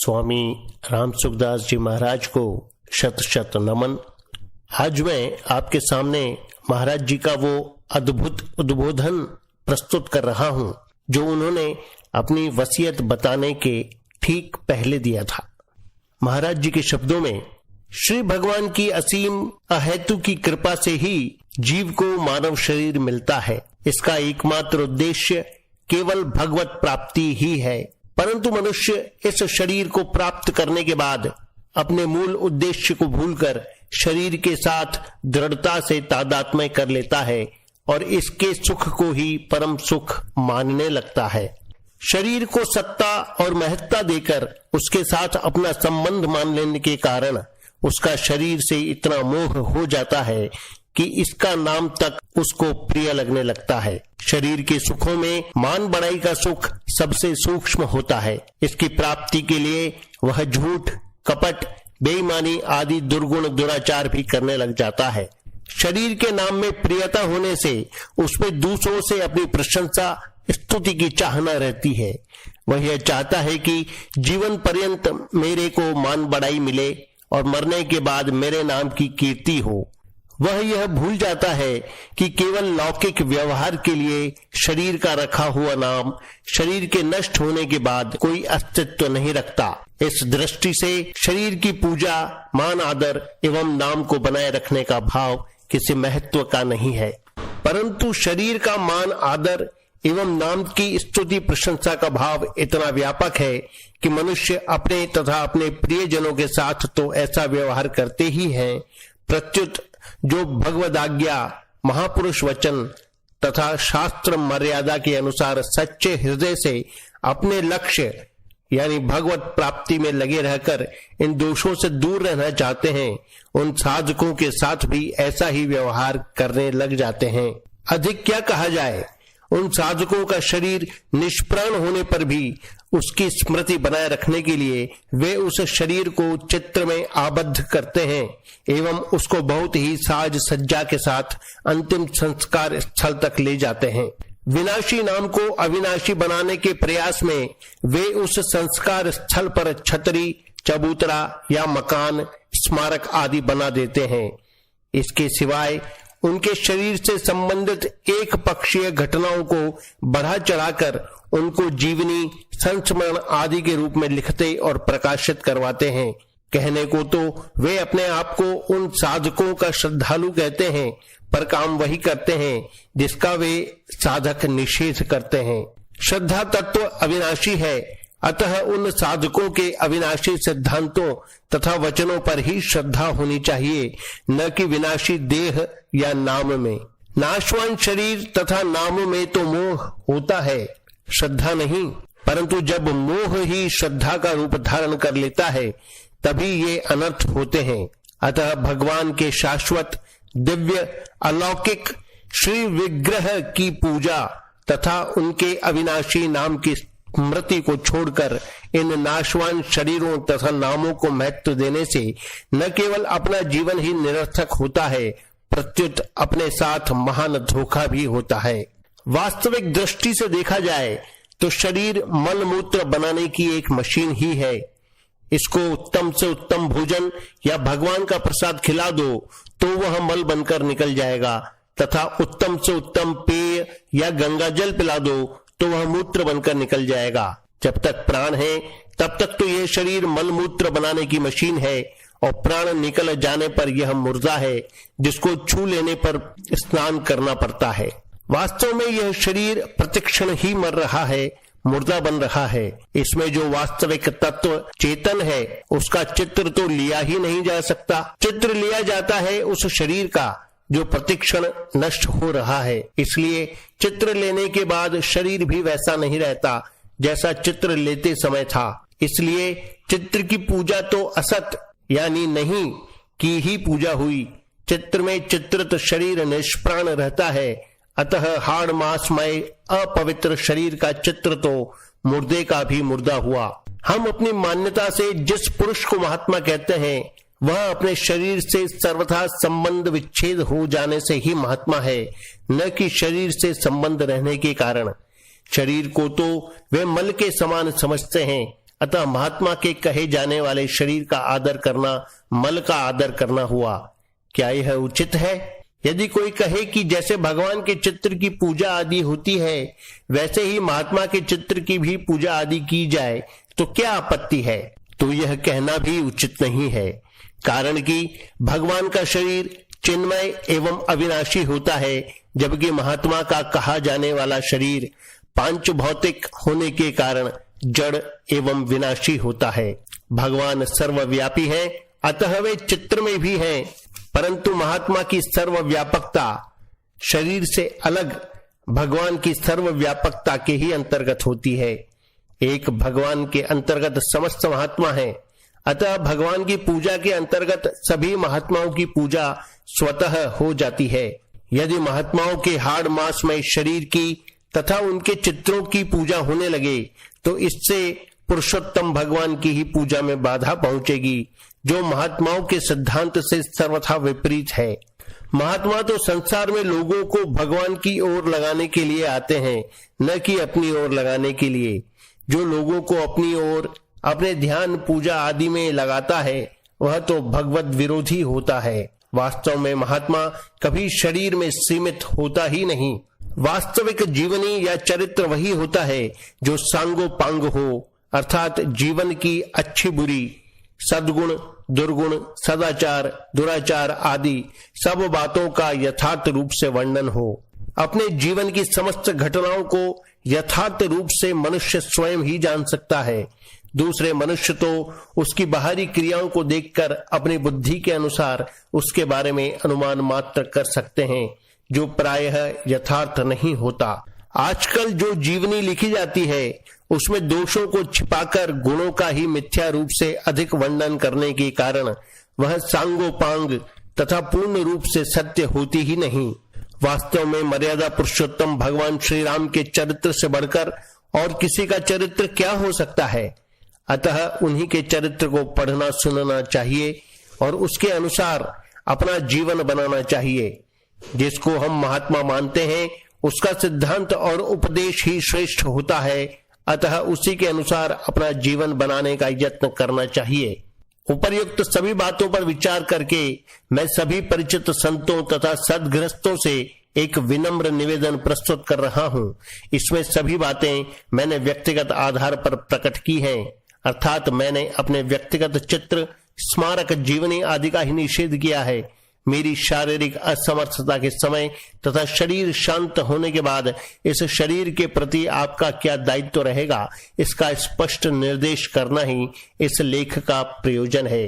स्वामी राम सुखदास जी महाराज को शत शत नमन। आज मैं आपके सामने महाराज जी का वो अद्भुत उद्बोधन प्रस्तुत कर रहा हूं जो उन्होंने अपनी वसीयत बताने के ठीक पहले दिया था। महाराज जी के शब्दों में, श्री भगवान की असीम अहेतु की कृपा से ही जीव को मानव शरीर मिलता है। इसका एकमात्र उद्देश्य केवल भगवत प्राप्ति ही है, परंतु मनुष्य इस शरीर को प्राप्त करने के बाद अपने मूल उद्देश्य को भूलकर शरीर के साथ दृढ़ता से तादात्म्य कर लेता है और इसके सुख को ही परम सुख मानने लगता है। शरीर को सत्ता और महत्ता देकर उसके साथ अपना संबंध मान लेने के कारण उसका शरीर से इतना मोह हो जाता है कि इसका नाम तक उसको प्रिय लगने लगता है। शरीर के सुखों में मान बढ़ाई का सुख सबसे सूक्ष्म होता है। इसकी प्राप्ति के लिए वह झूठ, कपट, बेईमानी आदि दुर्गुण दुराचार भी करने लग जाता है। शरीर के नाम में प्रियता होने से उसमें दूसरों से अपनी प्रशंसा, स्तुति की चाहना रहती है। वह यह चाहता है कि जीवन पर्यंत मेरे को मान बढ़ाई मिले और मरने के बाद मेरे नाम की कीर्ति हो। वह यह भूल जाता है कि केवल लौकिक व्यवहार के लिए शरीर का रखा हुआ नाम शरीर के नष्ट होने के बाद कोई अस्तित्व नहीं रखता। इस दृष्टि से शरीर की पूजा, मान आदर एवं नाम को बनाए रखने का भाव किसी महत्व का नहीं है, परंतु शरीर का मान आदर एवं नाम की स्तुति प्रशंसा का भाव इतना व्यापक है कि मनुष्य अपने तथा अपने प्रियजनों के साथ तो ऐसा व्यवहार करते ही हैं, प्रत्युत जो भगवद आज्ञा, महापुरुष वचन तथा शास्त्र मर्यादा के अनुसार सच्चे हृदय से अपने लक्ष्य यानी भगवत प्राप्ति में लगे रहकर इन दोषों से दूर रहना चाहते हैं, उन साधकों के साथ भी ऐसा ही व्यवहार करने लग जाते हैं। अधिक क्या कहा जाए, उन साधकों का शरीर निष्प्राण होने पर भी उसकी स्मृति बनाए रखने के लिए वे उस शरीर को चित्र में आबद्ध करते हैं एवं उसको बहुत ही साज सज्जा के साथ अंतिम संस्कार स्थल तक ले जाते हैं। विनाशी नाम को अविनाशी बनाने के प्रयास में वे उस संस्कार स्थल पर छतरी, चबूतरा या मकान, स्मारक आदि बना देते हैं। इसके सिवाय उनके शरीर से संबंधित एक पक्षीय घटनाओं को बढ़ा चढ़ाकर उनको जीवनी, संस्मरण आदि के रूप में लिखते और प्रकाशित करवाते हैं। कहने को तो वे अपने आप को उन साधकों का श्रद्धालु कहते हैं, पर काम वही करते हैं जिसका वे साधक निषेध करते हैं। श्रद्धा तत्व अविनाशी है, अतः उन साधकों के अविनाशी सिद्धांतों तथा वचनों पर ही श्रद्धा होनी चाहिए, न कि विनाशी देह या नाम में। नाशवान शरीर तथा नाम में तो मोह होता है, श्रद्धा नहीं, परंतु जब मोह ही श्रद्धा का रूप धारण कर लेता है तभी ये अनर्थ होते हैं। अतः भगवान के शाश्वत, दिव्य, अलौकिक श्री विग्रह की पूजा तथा उनके अविनाशी नाम की स्मृति को छोड़कर इन नाशवान शरीरों तथा नामों को महत्व देने से न केवल अपना जीवन ही निरर्थक होता है, प्रत्युत अपने साथ महान धोखा भी होता है। वास्तविक दृष्टि से देखा जाए तो शरीर मल मूत्र बनाने की एक मशीन ही है। इसको उत्तम से उत्तम भोजन या भगवान का प्रसाद खिला दो तो वह मल बनकर निकल जाएगा, तथा उत्तम से उत्तम पेय या गंगा जल पिला दो तो वह मूत्र बनकर निकल जाएगा। जब तक प्राण है तब तक तो यह शरीर मल मूत्र बनाने की मशीन है, और प्राण निकल जाने पर यह मुर्दा है जिसको छू लेने पर स्नान करना पड़ता है। वास्तव में यह शरीर प्रतिक्षण ही मर रहा है, मुर्दा बन रहा है। इसमें जो वास्तविक तत्व चेतन है उसका चित्र तो लिया ही नहीं जा सकता। चित्र लिया जाता है उस शरीर का जो प्रतिक्षण नष्ट हो रहा है। इसलिए चित्र लेने के बाद शरीर भी वैसा नहीं रहता जैसा चित्र लेते समय था। इसलिए चित्र की पूजा तो असत यानी नहीं की ही पूजा हुई। चित्र में चित्रित शरीर निष्प्राण रहता है, अतः हाड़ मांसमय अपवित्र शरीर का चित्र तो मुर्दे का भी मुर्दा हुआ। हम अपनी मान्यता से जिस पुरुष को महात्मा कहते हैं वह अपने शरीर से सर्वथा संबंध विच्छेद हो जाने से ही महात्मा है, न कि शरीर से संबंध रहने के कारण। शरीर को तो वे मल के समान समझते हैं, अतः महात्मा के कहे जाने वाले शरीर का आदर करना मल का आदर करना हुआ। क्या यह उचित है? यदि कोई कहे कि जैसे भगवान के चित्र की पूजा आदि होती है वैसे ही महात्मा के चित्र की भी पूजा आदि की जाए तो क्या आपत्ति है? तो यह कहना भी उचित नहीं है, कारण कि भगवान का शरीर चिन्मय एवं अविनाशी होता है, जबकि महात्मा का कहा जाने वाला शरीर पांच भौतिक होने के कारण जड़ एवं विनाशी होता है। भगवान सर्वव्यापी है, अतः वे चित्र में भी हैं, परंतु महात्मा की सर्वव्यापकता शरीर से अलग भगवान की सर्वव्यापकता के ही अंतर्गत होती है। एक भगवान के अंतर्गत समस्त महात्मा है, अतः भगवान की पूजा के अंतर्गत सभी महात्माओं की पूजा स्वतः हो जाती है। यदि महात्माओं के हाड़ मांस में शरीर की तथा उनके चित्रों की पूजा होने लगे तो इससे पुरुषोत्तम भगवान की ही पूजा में बाधा पहुंचेगी, जो महात्माओं के सिद्धांत से सर्वथा विपरीत है। महात्मा तो संसार में लोगों को भगवान की ओर लगाने के लिए आते हैं, न कि अपनी ओर लगाने के लिए। जो लोगों को अपनी ओर अपने ध्यान पूजा आदि में लगाता है वह तो भगवत विरोधी होता है। वास्तव में महात्मा कभी शरीर में सीमित होता ही नहीं। वास्तविक जीवनी या चरित्र वही होता है जो सांगो पांग हो, अर्थात जीवन की अच्छी बुरी, सद्गुण दुर्गुण, सदाचार दुराचार आदि सब बातों का यथार्थ रूप से वर्णन हो। अपने जीवन की समस्त घटनाओं को यथार्थ रूप से मनुष्य स्वयं ही जान सकता है। दूसरे मनुष्य तो उसकी बाहरी क्रियाओं को देखकर अपनी बुद्धि के अनुसार उसके बारे में अनुमान मात्र कर सकते हैं, जो प्रायः यथार्थ नहीं होता। आजकल जो जीवनी लिखी जाती है उसमें दोषों को छिपाकर गुणों का ही मिथ्या रूप से अधिक वर्णन करने के कारण वह सांगोपांग तथा पूर्ण रूप से सत्य होती ही नहीं। वास्तव में मर्यादा पुरुषोत्तम भगवान श्री राम के चरित्र से बढ़कर और किसी का चरित्र क्या हो सकता है। अतः उन्हीं के चरित्र को पढ़ना सुनना चाहिए और उसके अनुसार अपना जीवन बनाना चाहिए। जिसको हम महात्मा मानते हैं उसका सिद्धांत और उपदेश ही श्रेष्ठ होता है, अतः उसी के अनुसार अपना जीवन बनाने का यत्न करना चाहिए। उपर्युक्त सभी बातों पर विचार करके मैं सभी परिचित संतों तथा सद्गृहस्थों से एक विनम्र निवेदन प्रस्तुत कर रहा हूँ। इसमें सभी बातें मैंने व्यक्तिगत आधार पर प्रकट की हैं, अर्थात मैंने अपने व्यक्तिगत चित्र, स्मारक, जीवनी आदि का ही निषेध किया है। मेरी शारीरिक असमर्थता के समय तथा शरीर शांत होने के बाद इस शरीर के प्रति आपका क्या दायित्व रहेगा, इसका स्पष्ट निर्देश करना ही इस लेख का प्रयोजन है।